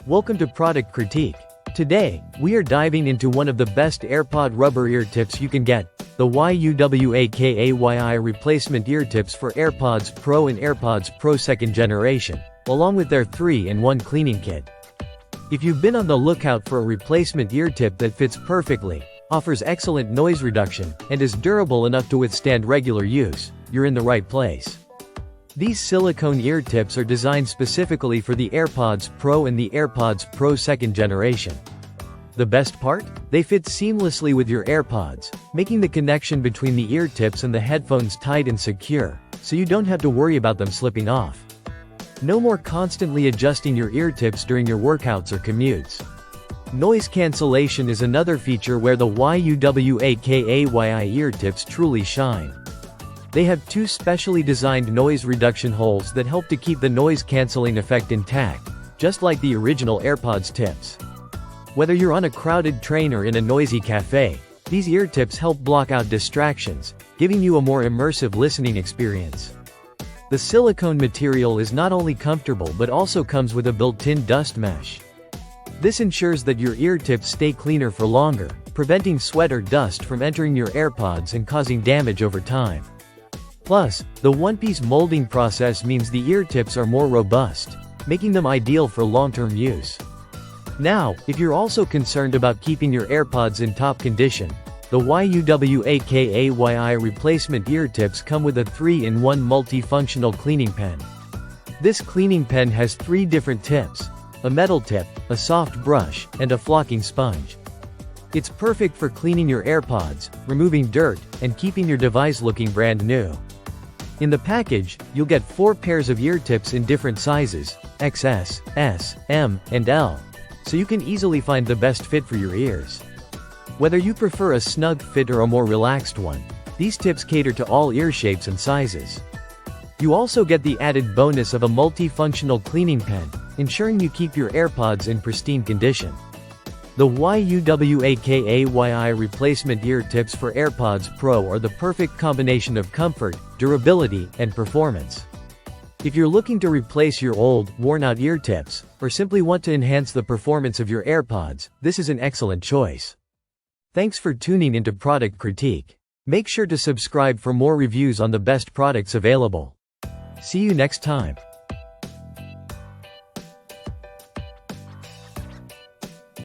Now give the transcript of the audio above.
Welcome to Product Critique. Today, we are diving into one of the best AirPod rubber ear tips you can get, the YUWAKAYI replacement ear tips for AirPods Pro and AirPods Pro 2nd generation, along with their 3-in-1 cleaning kit. If you've been on the lookout for a replacement ear tip that fits perfectly, offers excellent noise reduction, and is durable enough to withstand regular use, you're in the right place. These silicone ear tips are designed specifically for the AirPods Pro and the AirPods Pro 2nd generation. The best part? They fit seamlessly with your AirPods, making the connection between the ear tips and the headphones tight and secure, so you don't have to worry about them slipping off. No more constantly adjusting your ear tips during your workouts or commutes. Noise cancellation is another feature where the YUWAKAYI ear tips truly shine. They have two specially designed noise reduction holes that help to keep the noise-canceling effect intact, just like the original AirPods tips. Whether you're on a crowded train or in a noisy cafe, these ear tips help block out distractions, giving you a more immersive listening experience. The silicone material is not only comfortable but also comes with a built-in dust mesh. This ensures that your ear tips stay cleaner for longer, preventing sweat or dust from entering your AirPods and causing damage over time. Plus, the one-piece molding process means the ear tips are more robust, making them ideal for long-term use. Now, if you're also concerned about keeping your AirPods in top condition, the YUWAKAYI replacement ear tips come with a 3-in-1 multifunctional cleaning pen. This cleaning pen has 3 different tips: a metal tip, a soft brush, and a flocking sponge. It's perfect for cleaning your AirPods, removing dirt, and keeping your device looking brand new. In the package, you'll get 4 pairs of ear tips in different sizes, XS, S, M, and L, so you can easily find the best fit for your ears. Whether you prefer a snug fit or a more relaxed one, these tips cater to all ear shapes and sizes. You also get the added bonus of a multifunctional cleaning pen, ensuring you keep your AirPods in pristine condition. The YUWAKAYI replacement ear tips for AirPods Pro are the perfect combination of comfort, durability, and performance. If you're looking to replace your old, worn-out ear tips, or simply want to enhance the performance of your AirPods, this is an excellent choice. Thanks for tuning into Product Critique. Make sure to subscribe for more reviews on the best products available. See you next time.